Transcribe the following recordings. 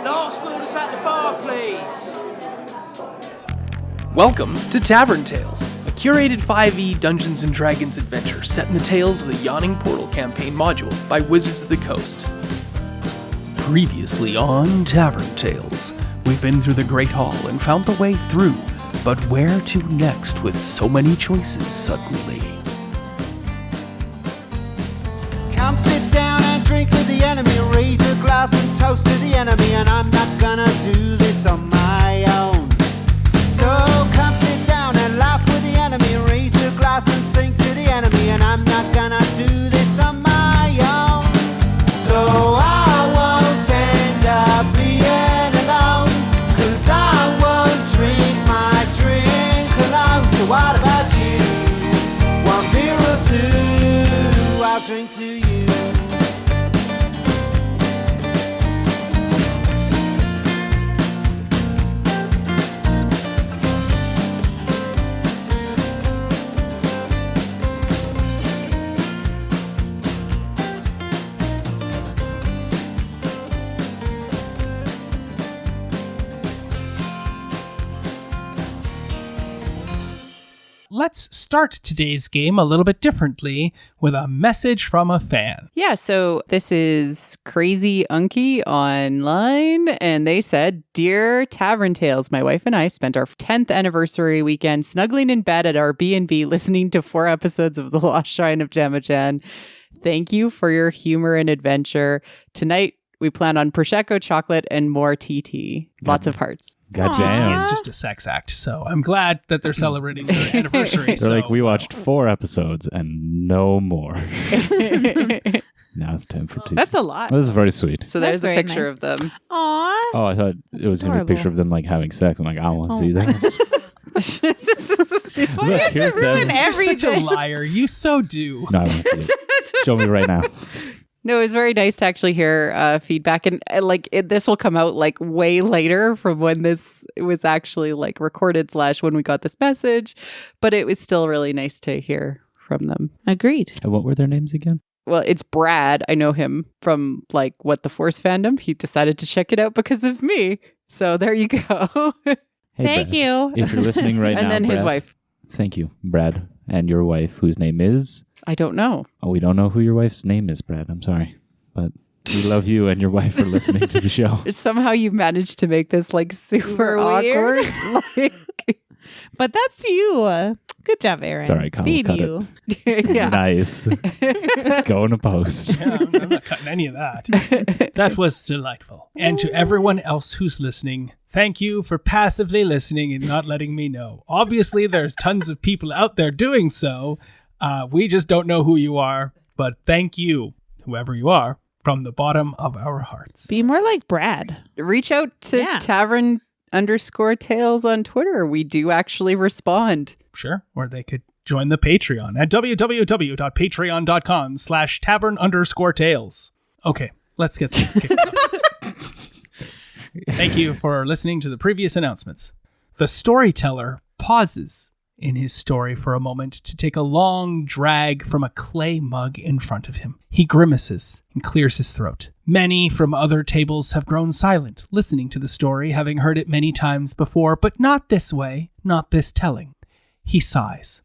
Last orders at the bar, please. Welcome to Tavern Tales, a curated 5e Dungeons & Dragons adventure set in the tales of the Yawning Portal campaign module by Wizards of the Coast. Previously on Tavern Tales, we've been through the Great Hall and found the way through, but where to next with so many choices suddenly? Come sit down and drink with the enemy, raise a glass and toast to the enemy, and I'm not gonna do this on my own. So come sit down and laugh with the enemy, raise a glass and sing to the enemy, and I'm not gonna do this on my own. So I won't end up being alone, 'cause I won't drink my drink alone. So what about you? 1 beer or two, I'll drink to you. Let's start today's game a little bit differently with a message from a fan. Yeah, so this is Crazy Unky online, and they said, "Dear Tavern Tales, my wife and I spent our 10th anniversary weekend snuggling in bed at our B&B listening to 4 episodes of The Lost Shrine of Tamoachan. Thank you for your humor and adventure. Tonight, we plan on Prosecco chocolate and more TT. Lots of hearts." Goddamn. It's just a sex act, so I'm glad that they're celebrating their anniversary. They're like, we watched 4 episodes and no more. Now it's time for tea. That's a lot. This is very sweet. So there's a very picture nice. of them. Aw. Oh, I thought it was going to be a picture of them like having sex. I'm like, I want to see that. Look, here's ruin them. You're such a everything. liar. You so do. No, I want to see it. Show me right now. No, it was very nice to actually hear feedback, and this will come out like way later from when this was actually like recorded / when we got this message, but it was still really nice to hear from them. Agreed. And what were their names again? Well, it's Brad. I know him from like What the Force fandom. He decided to check it out because of me. So there you go. Hey, Thank Brad. you. If you're listening right now, And then his Brad, wife. Thank you, Brad, and your wife, whose name is. I don't know. Oh, we don't know who your wife's name is, Brad. I'm sorry, but we love you and your wife for listening to the show. Somehow you've managed to make this like super Weird. awkward. Like, But that's you. Good job, Aaron. It's all right, Kyle, Being cut you. yeah. Nice. It's going to post. Yeah, I'm not cutting any of that. That was delightful. And to everyone else who's listening, thank you for passively listening and not letting me know. Obviously, there's tons of people out there doing so. We just don't know who you are, but thank you, whoever you are, from the bottom of our hearts. Be more like Brad. Reach out to Yeah. Tavern_Tales on Twitter. We do actually respond. Sure. Or they could join the Patreon at www.patreon.com/tavern_tales. Okay, let's get things kicked off. Thank you for listening to the previous announcements. The storyteller pauses in his story for a moment to take a long drag from a clay mug in front of him. He grimaces and clears his throat. Many from other tables have grown silent, listening to the story, having heard it many times before, but not this way, not this telling. He sighs.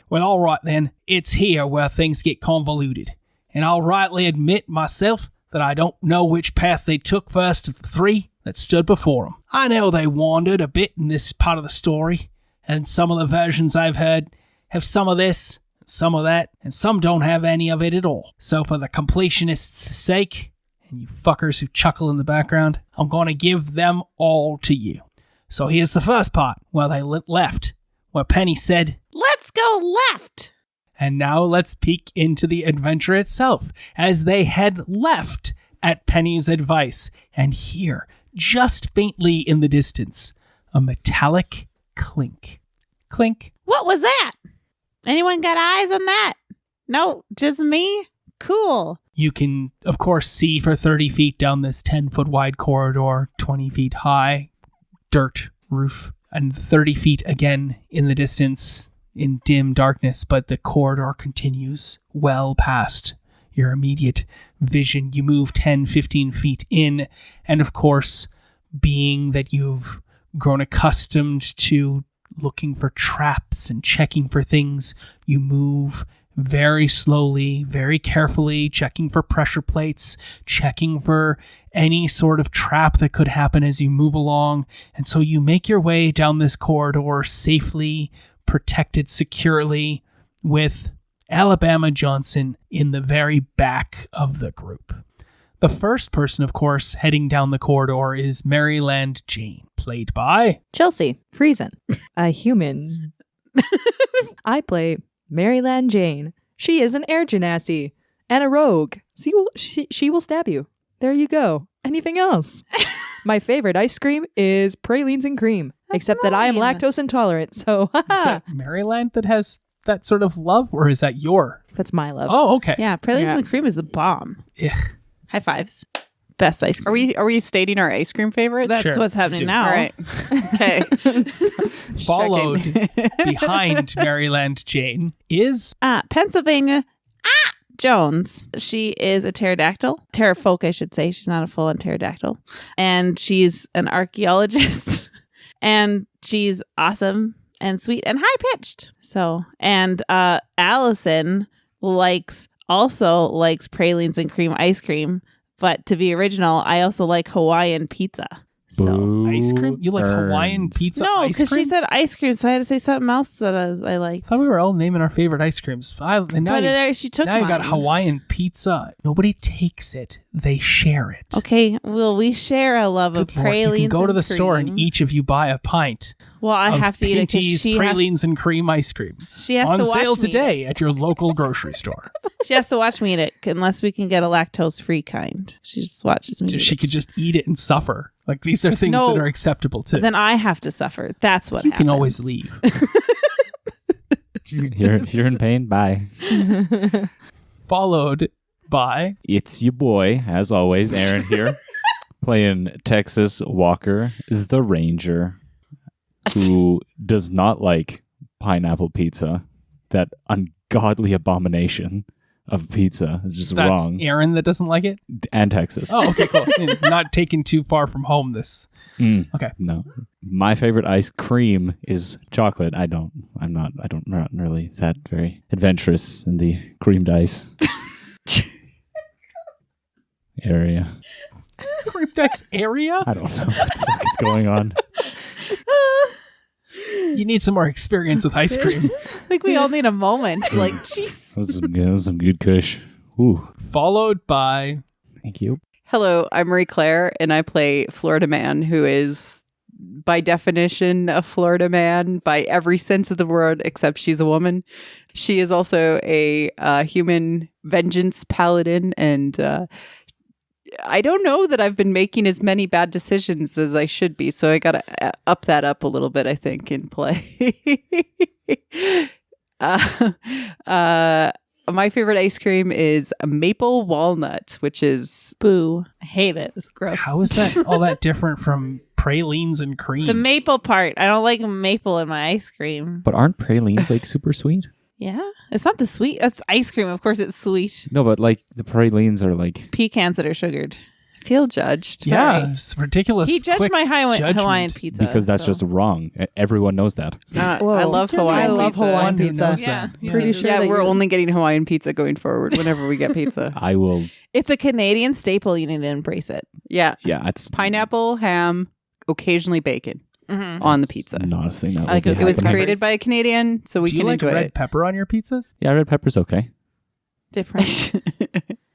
Well, all right then, it's here where things get convoluted, and I'll rightly admit myself that I don't know which path they took first of the 3 that stood before them. I know they wandered a bit in this part of the story, and some of the versions I've heard have some of this, some of that, and some don't have any of it at all. So for the completionist's sake, and you fuckers who chuckle in the background, I'm going to give them all to you. So here's the first part, where they left, where Penny said, Let's go left. and now let's peek into the adventure itself, as they had left at Penny's advice, and hear, just faintly in the distance, a metallic clink. Clink. What was that? Anyone got eyes on that? No, just me? Cool. You can, of course, see for 30 feet down this 10-foot wide corridor, 20 feet high, dirt roof, and 30 feet again in the distance in dim darkness, but the corridor continues well past your immediate vision. You move 10, 15 feet in, and of course, being that you've grown accustomed to looking for traps and checking for things, you move very slowly, very carefully, checking for pressure plates, checking for any sort of trap that could happen as you move along. And so you make your way down this corridor safely, protected securely, with Alabama Johnson in the very back of the group. The first person, of course, heading down the corridor is Maryland Jane, played by Chelsea Friesen, a human. I play Maryland Jane. She is an air genasi and a rogue. She will stab you. There you go. Anything else? My favorite ice cream is pralines and cream, except that I am mine. lactose intolerant. So, Is that Maryland that has that sort of love, or is that your? that's my love. Oh, okay. Yeah, pralines Yeah. and cream is the bomb. Ugh. High fives. Best ice cream. Are we stating our ice cream favorite? That's Sure, what's let's happening do it. now. All right. Okay. Followed Checking. behind Maryland Jane is Pennsylvania Jones. She is a pterodactyl. Pterofolk, I should say. She's not a full-on pterodactyl. And she's an archaeologist. And she's awesome and sweet and high-pitched. So, and Allison also likes pralines and cream ice cream. But to be original, I also like Hawaiian pizza. So. Boo ice cream. You like Hawaiian earns. pizza No, ice because cream? she said ice cream, so I had to say something else that I liked. I thought we were all naming our favorite ice creams. And now But you, she took now you got mine. Hawaiian pizza. Nobody takes it. They share it. Okay, well, we share a love of Good Lord, pralines. you can go to and the store cream. and each of you buy a pint Well, I of have to eat it because Pinty's she has, pralines and cream ice cream. she has on to watch sale me today at your local grocery store. Eat it. She has to watch me eat it unless we can get a lactose-free kind. She just watches me. She eat could just eat it and suffer. Like, these are things No. that are acceptable too. it. Then I have to suffer. That's what You can happens. always leave. You're in pain? Bye. Followed by It's your boy, as always, Aaron here, playing Texas Walker, the Ranger, who does not like pineapple pizza. That ungodly abomination of pizza is just that's wrong. Aaron that doesn't like it. And Texas. Oh, okay, cool. Not taken too far from home. This okay. No. My favorite ice cream is chocolate. I'm not really that very adventurous in the creamed ice area. Cream dice area. I don't know what the fuck is going on. You need some more experience with ice cream. I think we all need a moment. Like, jeez. That was some good kush. Ooh, Followed by thank you. Hello, I'm Marie Claire, and I play Florida Man, who is, by definition, a Florida man by every sense of the word, except she's a woman. She is also a human vengeance paladin, and I don't know that I've been making as many bad decisions as I should be, so I gotta up that up a little bit, I think, in play. My favorite ice cream is a maple walnut, which is Boo. I hate it. It's gross. how is that all that different from pralines and cream? The maple part. I don't like maple in my ice cream. But aren't pralines like super sweet? Yeah. It's not the sweet. That's ice cream. Of course, it's sweet. No, but like the pralines are like Pecans that are sugared. I feel judged. yeah, sorry. it's ridiculous. He judged quick my judgment. Hawaiian pizza. because that's so. just wrong. Everyone knows that. Whoa. I love Hawaiian I love pizza. Hawaiian One who pizza. knows Yeah. that. Pretty sure Yeah, that we're you're- only getting Hawaiian pizza going forward whenever we get pizza. I will. It's a Canadian staple. You need to embrace it. Yeah. Yeah, it's Pineapple, ham, occasionally bacon Mm-hmm. on the pizza. not a thing that I like would be it. It was happening. created by a Canadian, so we Do you can like enjoy red it. pepper on your pizzas? Yeah, red pepper's okay Different.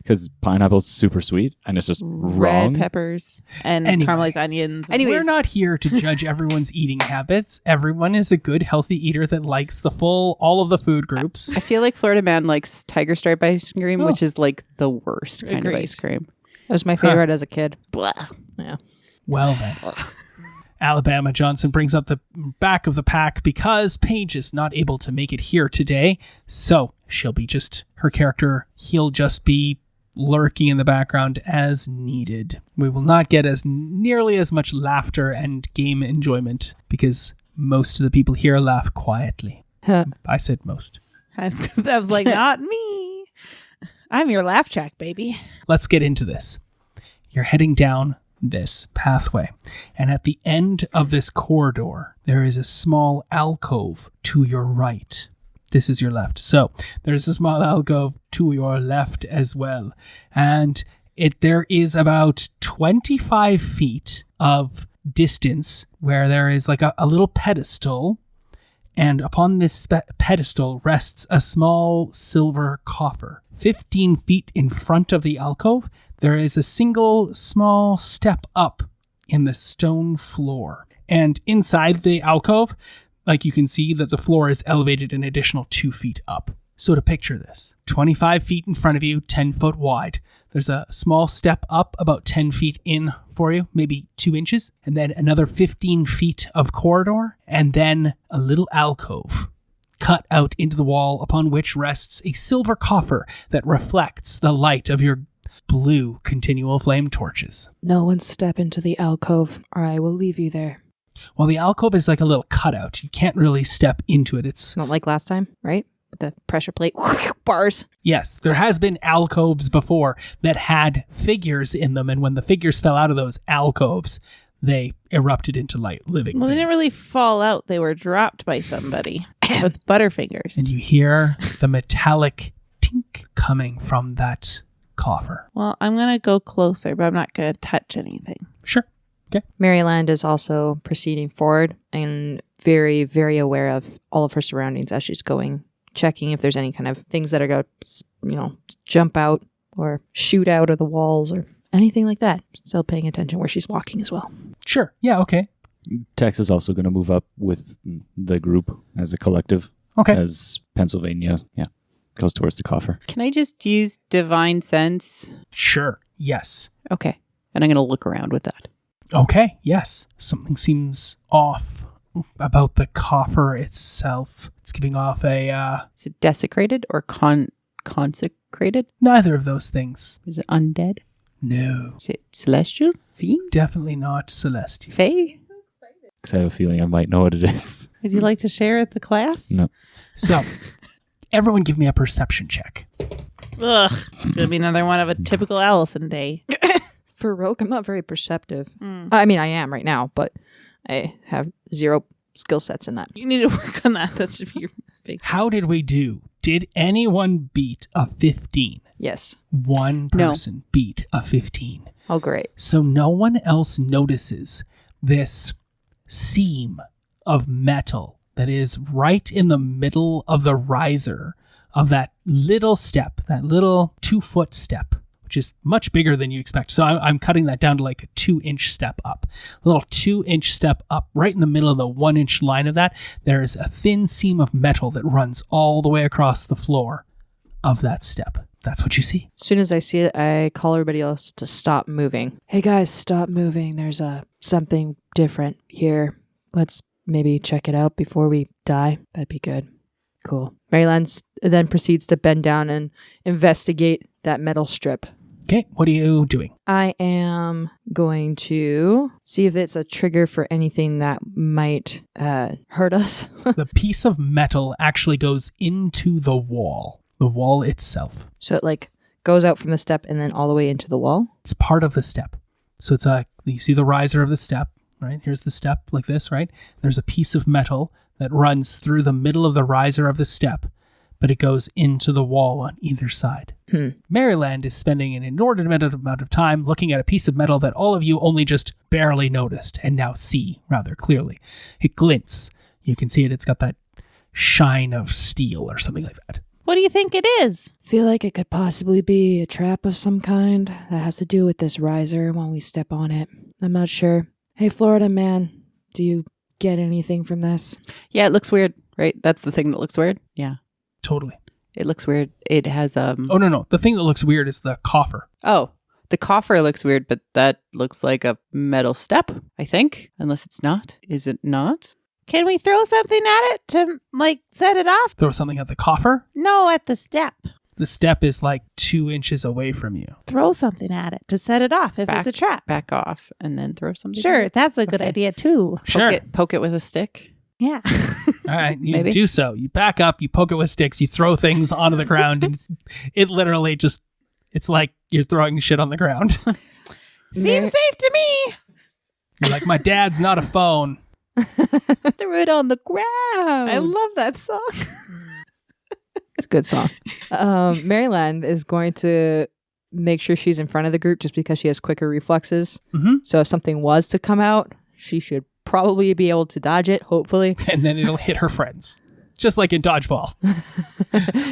because pineapple's super sweet and it's just wrong. Red peppers and Anyway. caramelized onions. Anyways. We're not here to judge everyone's eating habits. Everyone is a good, healthy eater that likes all of the food groups. I feel like Florida Man likes Tiger Stripe ice cream, Oh. which is like the worst kind Agreed. of ice cream. That was my favorite as a kid. Well then. Alabama Johnson brings up the back of the pack because Paige is not able to make it here today. So she'll be he'll just be lurking in the background as needed. We will not get nearly as much laughter and game enjoyment because most of the people here laugh quietly. I said most. I was like, not me. I'm your laugh track, baby. Let's get into this. You're heading down this pathway, and at the end of this corridor, there is a small alcove to your right. This is your left. So there's a small alcove to your left as well. And there is about 25 feet of distance where there is like a little pedestal. And upon this pedestal rests a small silver coffer. 15 feet in front of the alcove, there is a single small step up in the stone floor. And inside the alcove, like you can see that the floor is elevated an additional 2 feet up. So to picture this, 25 feet in front of you, 10 foot wide. There's a small step up about 10 feet in for you, maybe 2 inches, and then another 15 feet of corridor, and then a little alcove cut out into the wall upon which rests a silver coffer that reflects the light of your blue continual flame torches. No one step into the alcove, or I will leave you there. Well, the alcove is like a little cutout. You can't really step into it. It's Not like last time, right? With the pressure plate bars. Yes, there has been alcoves before that had figures in them, and when the figures fell out of those alcoves, they erupted into living Well, they didn't things. really fall out. They were dropped by somebody with butterfingers. And you hear the metallic tink coming from that coffer. Well, I'm going to go closer, but I'm not going to touch anything. Sure. Okay. Maryland is also proceeding forward and very, very aware of all of her surroundings as she's going, checking if there's any kind of things that are going to, jump out or shoot out of the walls or anything like that. Still paying attention where she's walking as well. Sure. Yeah, okay. Tex is also going to move up with the group as a collective. Okay. As Pennsylvania, goes towards the coffer. Can I just use divine sense? Sure. Yes. Okay. And I'm going to look around with that. Okay. Yes. Something seems off about the coffer itself. It's giving off a, Is it desecrated or consecrated? neither of those things. Is it undead? No. Is it celestial? Fiend? Definitely not celestial. Fae? Because I have a feeling I might know what it is. Would you like to share with the class? No. So, everyone give me a perception check. Ugh. It's going to be another one of a typical Allison day. For Rogue, I'm not very perceptive. I mean, I am right now, but I have zero skill sets in that. You need to work on that. That should be your big... How did we do? Did anyone beat a 15? Yes. One No. person beat a 15. Oh, great. So no one else notices this seam of metal that is right in the middle of the riser of that little step, that little 2-foot step, which is much bigger than you expect. So I'm cutting that down to like a 2-inch step up. A little 2-inch step up right in the middle of the 1-inch line of that. There is a thin seam of metal that runs all the way across the floor of that step. That's what you see. As soon as I see it, I call everybody else to stop moving. Hey guys, stop moving. There's something different here. Let's maybe check it out before we die. That'd be good. Cool. Maryland then proceeds to bend down and investigate that metal strip. Okay, what are you doing? I am going to see if it's a trigger for anything that might hurt us. The piece of metal actually goes into the wall itself. So it like goes out from the step and then all the way into the wall. It's part of the step. So it's you see the riser of the step, right? Here's the step like this, right? There's a piece of metal that runs through the middle of the riser of the step, but it goes into the wall on either side. Maryland is spending an inordinate amount of time looking at a piece of metal that all of you only just barely noticed and now see rather clearly. It glints. You can see it. It's got that shine of steel or something like that. What do you think it is? Feel like it could possibly be a trap of some kind that has to do with this riser when we step on it. I'm not sure. Hey, Florida man, do you get anything from this? Yeah, it looks weird, right? That's the thing that looks weird? Yeah. Totally. It looks weird. It has Oh, no. The thing that looks weird is the coffer. Oh, the coffer looks weird, but that looks like a metal step, I think. Unless it's not. Is it not? Can we throw something at it to, set it off? Throw something at the coffer. No, at the step. The step is like 2 inches away from you. Throw something at it to set it off if it's a trap. Back off and then throw something. Sure, at it? that's a good Okay. idea too. Sure. Poke it with a stick. Yeah. All right, you Maybe. do so. You back up, you poke it with sticks, you throw things onto the ground, and it literally just, it's like you're throwing shit on the ground. Seems safe to me. You're like, my dad's not a phone. Threw it on the ground. I love that song. It's a good song. Maryland is going to make sure she's in front of the group just because she has quicker reflexes. Mhm. So if something was to come out, she should probably be able to dodge it, hopefully. And then it'll hit her friends. Just like in dodgeball.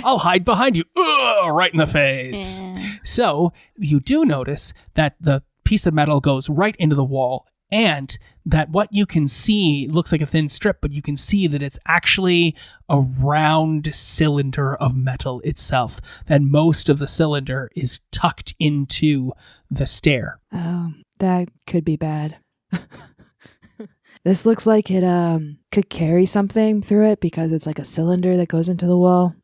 I'll hide behind you. Ugh, right in the face. Yeah. So you do notice that the piece of metal goes right into the wall, and that what you can see looks like a thin strip, but you can see that it's actually a round cylinder of metal itself. That most of the cylinder is tucked into the stair. Oh, that could be bad. This looks like it could carry something through it because it's like a cylinder that goes into the wall.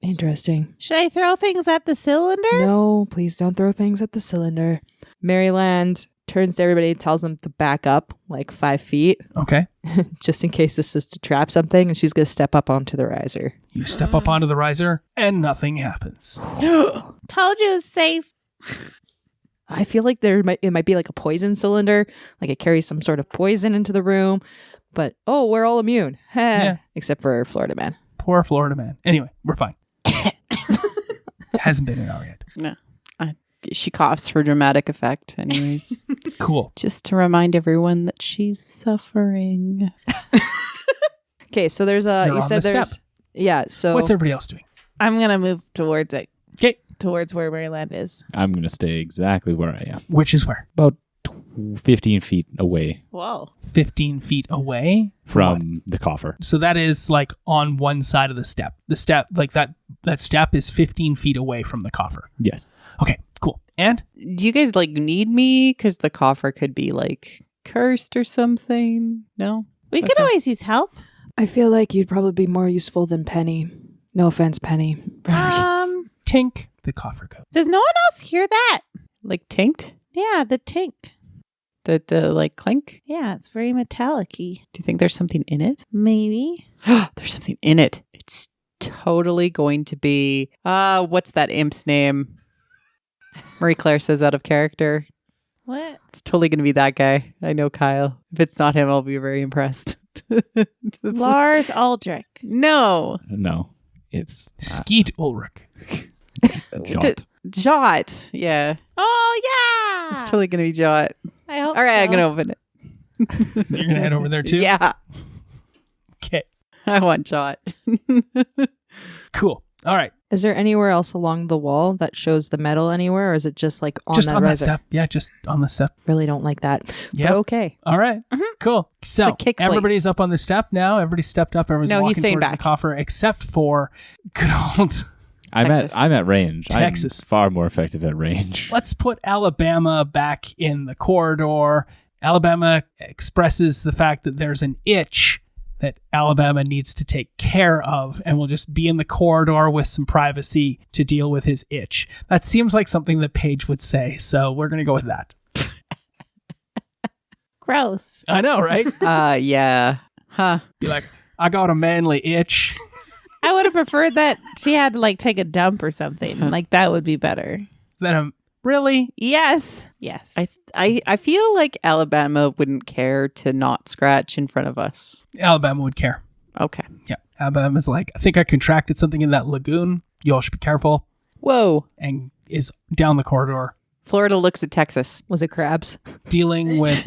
Interesting. Should I throw things at the cylinder? No, please don't throw things at the cylinder. Maryland turns to everybody and tells them to back up like 5 feet Okay. just in case this is to trap something, and she's going to step up onto the riser. You step up onto the riser, and nothing happens. Told you it was safe. I feel like it might be like a poison cylinder, like it carries some sort of poison into the room, but we're all immune. Yeah. Except for Florida Man. Poor Florida man. Anyway, we're fine. Hasn't been an hour yet. No. She coughs for dramatic effect, anyways. Cool. Just to remind everyone that she's suffering. Okay, so there's You're you on said the there's step. yeah, so What's everybody else doing? I'm going to move towards it. Okay. Towards where Maryland is. I'm going to stay exactly where I am. Which is where? About 15 feet away Whoa. 15 feet away from the coffer. So that is like on one side of the step. The step, like that step is 15 feet away from the coffer. Yes. Okay, cool. And Do you guys like need me? Because the coffer could be like cursed or something. No? We could always use help. I feel like you'd probably be more useful than Penny. No offense, Penny. tink, the coffer goes. Does no one else hear that? Like tinked? Yeah, the tink. The like clink? Yeah, it's very metallic-y. Do you think there's something in it? Maybe. There's something in it. It's totally going to be what's that imp's name? Marie Claire says out of character. What? It's totally going to be that guy. I know Kyle. If it's not him, I'll be very impressed. Lars Aldrich. No. No. It's Skeet Ulrich. Jot. Jot. Yeah. Oh, yeah. It's totally going to be Jot. I hope All right, so. I'm going to open it. You're going to head over there too? Yeah. Okay, I want Jot. cool. All right. Is there anywhere else along the wall that shows the metal anywhere, or is it just like on Just that on that riser? step. Yeah, just on the step. Really don't like that. Yeah. But okay. All right. Cool. So a kick plate. everybody's up on the step now. Everybody's stepped up. Everybody's No, walking he's staying towards back. the coffer except for good old. Texas. I'm at range. Texas. I'm far more effective at range. Let's put Alabama back in the corridor. Alabama expresses the fact that there's an itch that Alabama needs to take care of, and will just be in the corridor with some privacy to deal with his itch. That seems like something that Paige would say, so we're going to go with that. Gross. I know, right? Yeah. Huh. Be like, I got a manly itch. I would have preferred that she had to like take a dump or something. Like that would be better. Then I'm really? Yes. Yes. I feel like Alabama wouldn't care to not scratch in front of us. Alabama would care. Okay. Yeah. Alabama's like, I think I contracted something in that lagoon. You all should be careful. Whoa. And is down the corridor Florida looks at Texas. Was it crabs? dealing with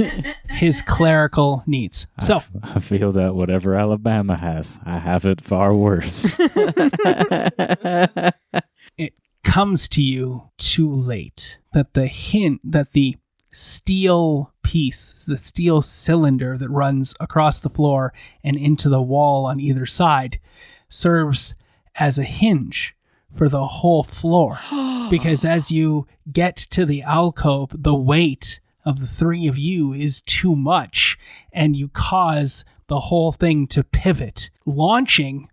his clerical needs. So, I feel that whatever Alabama has, I have it far worse. it comes to you too late that the steel piece, the steel cylinder that runs across the floor and into the wall on either side, serves as a hinge for the whole floor. Because as you get to the alcove, the weight of the three of you is too much, and you cause the whole thing to pivot, launching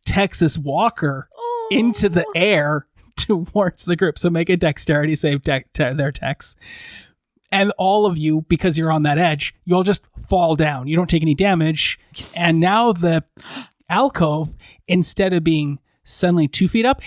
Texas Walker into the air towards the group. So make a dexterity save there, Tex. And all of you, because you're on that edge, you'll just fall down. You don't take any damage. And now the alcove, instead of being suddenly 2 feet up,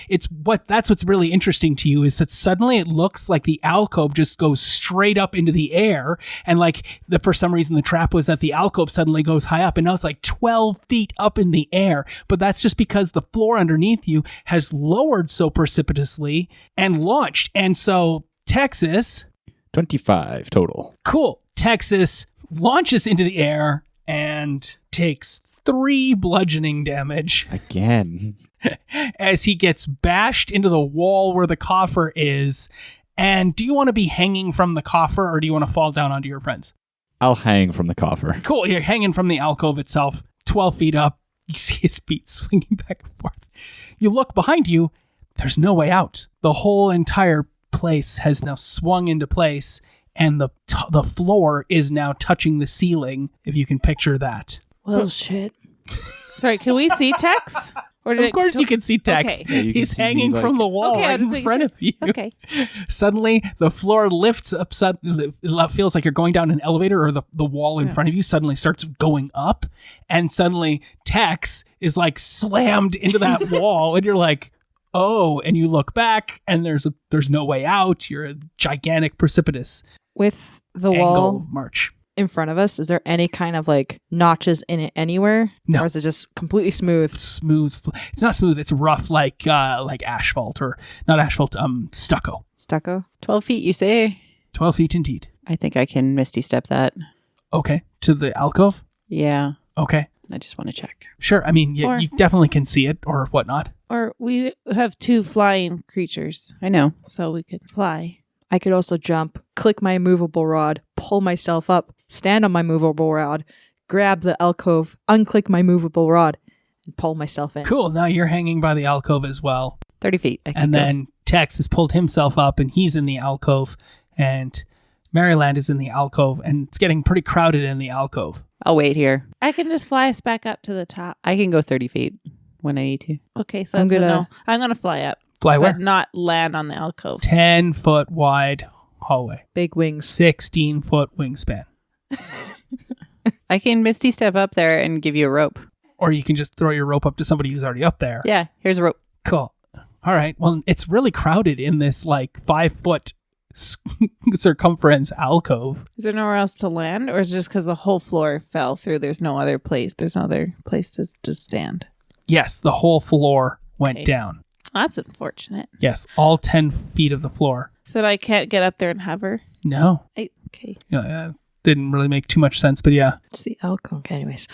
that's what's really interesting to you is that suddenly it looks like the alcove just goes straight up into the air. And like for some reason the trap was that the alcove suddenly goes high up, and now it's like 12 feet up in the air. But that's just because the floor underneath you has lowered so precipitously and launched. And so Texas, 25 total. cool. Texas launches into the air and takes 3 bludgeoning damage Again. as he gets bashed into the wall where the coffer is. And do you want to be hanging from the coffer, or do you want to fall down onto your friends? I'll hang from the coffer. Cool. You're hanging from the alcove itself, 12 feet up. You see his feet swinging back and forth. You look behind you. There's no way out. The whole entire place has now swung into place, and the floor is now touching the ceiling, if you can picture that. Well, shit. Sorry, can we see Tex? Or Of course you can see Tex. Okay. Yeah, you can He's see me, hanging like- from the wall Okay, I right was in making front sure. of you. Okay. Suddenly, the floor lifts up. It feels like you're going down an elevator, or the wall in front of you suddenly starts going up. And suddenly, Tex is like slammed into that wall. And you're like, oh, and you look back, and there's no way out. You're a gigantic, precipitous With the angle wall march. in front of us, is there any kind of like notches in it anywhere? No. Or is it just completely smooth? Smooth. It's not smooth. It's rough, like asphalt, or not asphalt. Stucco. Stucco? 12 feet, you say? 12 feet indeed. I think I can Misty Step that. Okay. To the alcove. Yeah. Okay. I just want to check. Sure. I mean, Or- you definitely can see it, or whatnot. Or we have 2 flying creatures, I know. so we could fly. I could also jump, click my movable rod, pull myself up, stand on my movable rod, grab the alcove, unclick my movable rod, and pull myself in. Cool. Now you're hanging by the alcove as well. 30 feet. I can And go. then Tex has pulled himself up, and he's in the alcove. And Maryland is in the alcove, and it's getting pretty crowded in the alcove. I'll wait here. I can just fly us back up to the top. I can go 30 feet when I need to. Okay, so I'm that's a gonna- no. I'm going to fly up. Fly where? But not land on the alcove. 10-foot wide hallway. Big wings. 16-foot wingspan. I can Misty Step up there and give you a rope. Or you can just throw your rope up to somebody who's already up there. Yeah, here's a rope. Cool. All right. Well, it's really crowded in this like 5-foot circumference alcove. Is there nowhere else to land? Or is it just because the whole floor fell through? There's no other place. There's no other place to stand. Yes, the whole floor went Okay. down. That's unfortunate. Yes, all 10 feet of the floor. So that I can't get up there and hover? No. Okay. Yeah, didn't really make too much sense, but yeah. It's the alcove. Okay, anyways.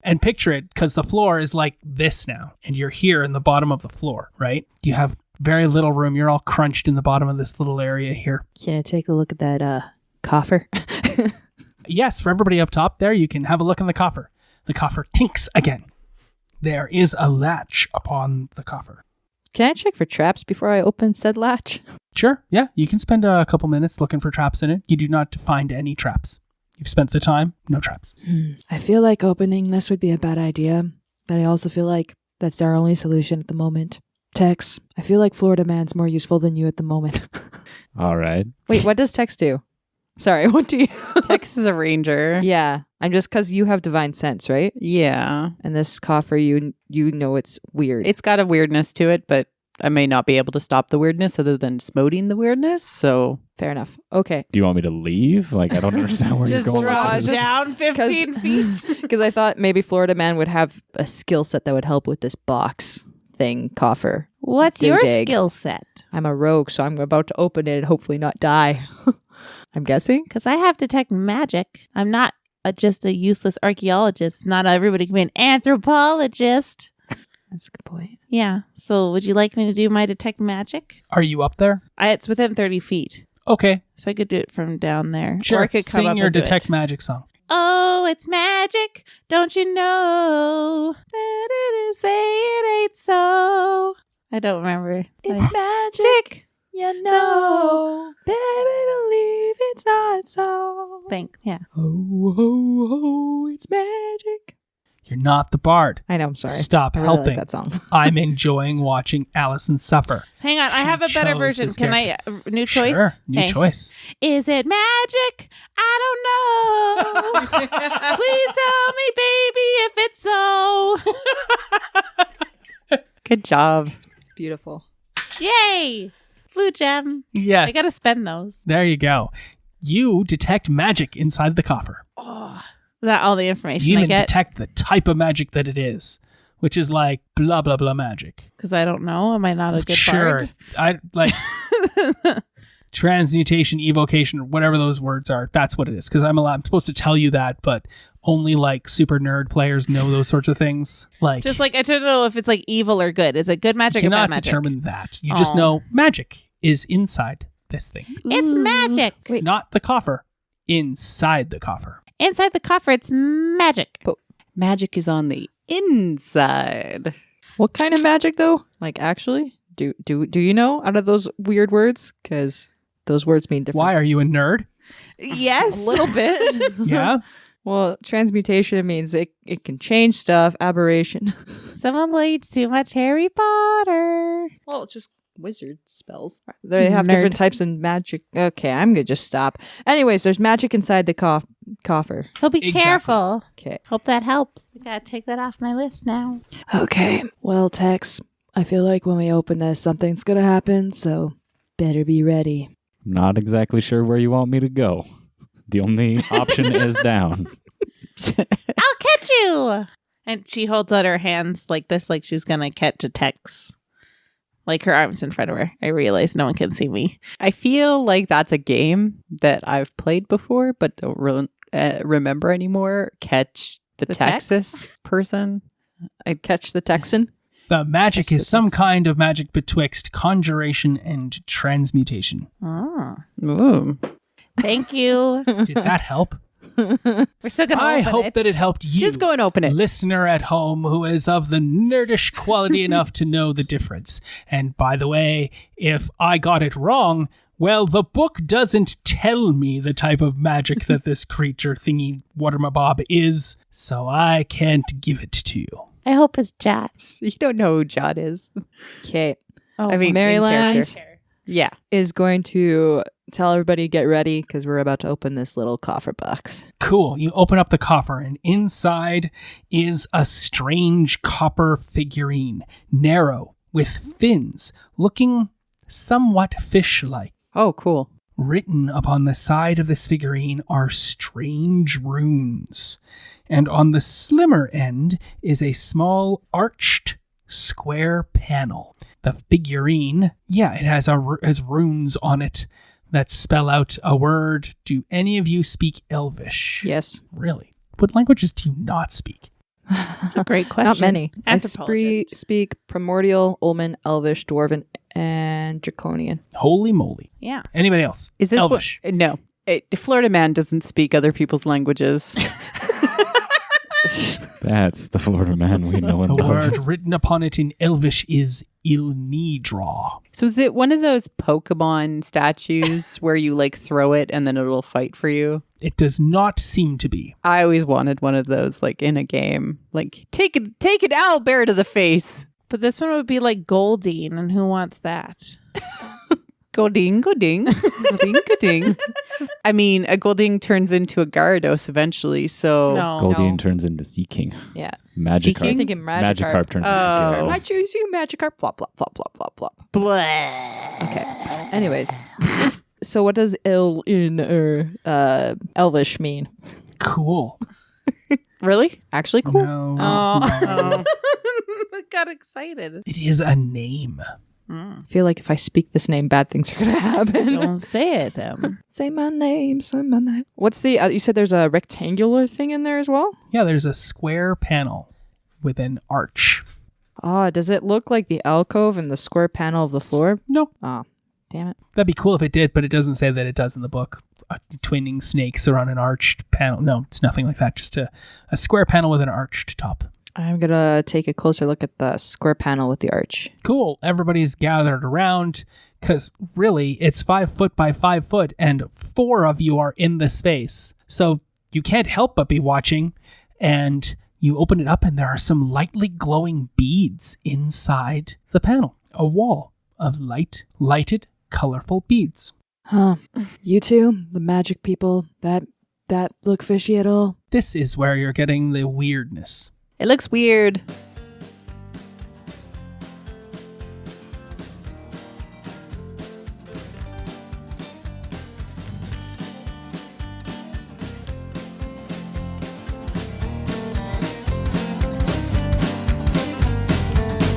And picture it, because the floor is like this now, and you're here in the bottom of the floor, right? You have very little room. You're all crunched in the bottom of this little area here. Can I take a look at that coffer? Yes, for everybody up top there, you can have a look in the coffer. The coffer tinks again. There is a latch upon the coffer. Can I check for traps before I open said latch? Sure, yeah, you can spend a couple minutes looking for traps in it. You do not find any traps. You've spent the time, no traps. I feel like opening this would be a bad idea, but I also feel like that's our only solution at the moment. Tex, I feel like Florida Man's more useful than you at the moment. All right. Wait, what does Tex do? Sorry, what do you... Tex is a ranger. Yeah, I'm just because you have divine sense, right? Yeah. And this coffer, you know it's weird. It's got a weirdness to it, but I may not be able to stop the weirdness other than smoting the weirdness. So Fair enough. Okay. Do you want me to leave? Like, I don't understand where Just you're going drop with this. down 15 feet. Because I thought maybe Florida Man would have a skill set that would help with this box thing, coffer. What's your Dig. skill set? I'm a rogue, so I'm about to open it and hopefully not die. I'm guessing. Because I have detect magic. I'm not just a useless archaeologist. Not everybody can be an anthropologist. That's a good point. Yeah. So would you like me to do my detect magic? Are you up there? It's within 30 feet. Okay, So I could do it from down there. Or sure. I could come Sing up your and do detect it. magic song. Oh, it's magic. Don't you know that it is? Say it ain't so. I don't remember. magic. You know, baby, believe it's not so. Yeah. Oh, oh, oh, it's magic. You're not the bard. I know, I'm sorry. Stop I really helping. like that song. I'm enjoing watching Allison suffer. Hang on, I have a better chose version. this Can character. new choice? Sure, new Hey. choice. Is it magic? I don't know. Please tell me, baby, if it's so. Good job. It's beautiful. Yay! Blue gem. Yes. I gotta spend those. There you go. You detect magic inside the coffer. Is that all the information You I even get? detect the type of magic that it is, which is like blah blah blah magic. Because I don't know. Am I not a good Sure, bard? I like transmutation, evocation, whatever those words are. That's what it is. Because I'm supposed to tell you that, but only like super nerd players know those sorts of things. Like Just like I don't know if it's like evil or good. Is it good magic or bad cannot magic? determine that. You just Aw. know magic is inside this thing, It's magic. Wait. not the coffer. Inside the coffer. Inside the coffer, it's magic. Magic is on the inside. What kind of magic though? Like actually? Do you know out of those weird words? Because those words mean different. Why are you a nerd? Yes. A little bit. Yeah. Well, transmutation means it can change stuff. Aberration. Someone reads too much Harry Potter. Well, it's just wizard spells. They have different types of magic. Okay, I'm gonna just stop. Anyways, there's magic inside the coffer. So be Exactly. careful. Okay. Hope that helps. I gotta take that off my list now. Okay. Well, Tex, I feel like when we open this, something's gonna happen. So better be ready. Not exactly sure where you want me to go. The only option is down. I'll catch you. And she holds out her hands like this, like she's gonna catch a Tex. Like her arms in front of her. I realize no one can see me. I feel like that's a game that I've played before, but don't remember anymore. Catch the Tex? Texas person. I'd catch the Texan. The magic Catch is the some things. kind of magic betwixt conjuration and transmutation. Oh. Ooh. Thank you. Did that help? We're still gonna I open hope it. that it helped you. Just go and open it. Listener at home who is of the nerdish quality enough to know the difference. And by the way, if I got it wrong, well, the book doesn't tell me the type of magic that this creature thingy Watermabob is, so I can't give it to you. I hope it's Jack. You don't know who Jod is. Okay. Oh, I mean, in Maryland character. Yeah. is going to tell everybody get ready because we're about to open this little coffer box. Cool. You open up the coffer, and inside is a strange copper figurine, narrow, with fins, looking somewhat fish-like. Oh, cool. Written upon the side of this figurine are strange runes, and on the slimmer end is a small arched square panel. The figurine, it has runes on it that spell out a word. Do any of you speak Elvish? Yes. Really? What languages do you not speak? That's a great question. Not many. I Anthropologist. speak Primordial, Ulman, Elvish, Dwarven, and Draconian. Holy moly. Yeah. Anybody else? Is this Elvish? what? No. Florida man doesn't speak other people's languages. That's the Florida man we know and The love. word written upon it in Elvish is Ilnidra. So is it one of those Pokemon statues where you like throw it and then it'll fight for you? It does not seem to be. I always wanted one of those, like in a game. Like take an owlbear to the face. But this one would be like Goldine, and who wants that? Golding, golding, golding, golding. I mean, a golding turns into a Gyarados eventually, so No. Goldine No. turns into Sea King. Yeah. Magikarp. You're thinking Magikarp. Magikarp turns Oh. into I Gyarados. choose you, Magikarp. Flop, flop, flop, flop, flop, flop. Blah. Okay. Anyways. So what does Elvish mean? Cool. Really? Actually cool. No. Oh. Got excited. It is a name. I feel like if I speak this name, bad things are going to happen. Don't say it, then. Say my name, say my name. What's the, you said there's a rectangular thing in there as well? Yeah, there's a square panel with an arch. Ah, does it look like the alcove and the square panel of the floor? No, Ah, damn it. that'd be cool if it did, but it doesn't say that it does in the book. Twinning snakes are on an arched panel. No, it's nothing like that. Just a square panel with an arched top. I'm going to take a closer look at the square panel with the arch. Cool. Everybody's gathered around because really it's 5 foot by 5 foot and 4 of you are in the space. So you can't help but be watching. And You open it up and there are some lightly glowing beads inside the panel. A wall of lighted, colorful beads. Huh. You two, the magic people, that look fishy at all? This is where you're getting the weirdness. It looks weird.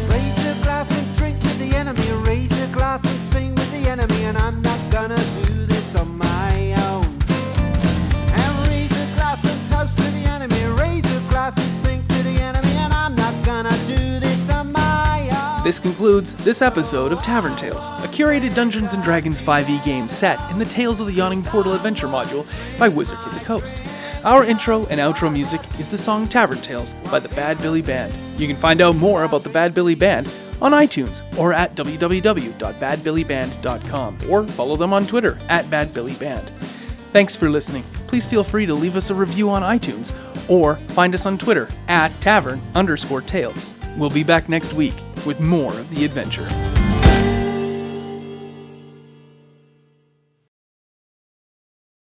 Raise a glass and drink with the enemy. Raise a glass and sing with the enemy. And I'm not gonna do this on my own. And raise a glass and toast to the enemy. Raise a glass and sing to the enemy. And I'm not gonna do this on my own. This concludes this episode of Tavern Tales, a curated Dungeons & Dragons 5e game set in the Tales of the Yawning Portal adventure module by Wizards of the Coast. Our intro and outro music is the song Tavern Tales by the Bad Billy Band. You can find out more about the Bad Billy Band on iTunes or at www.badbillyband.com or follow them on Twitter at badbillyband. Thanks for listening. Please feel free to leave us a review on iTunes or find us on Twitter at tavern_tales. We'll be back next week with more of the adventure.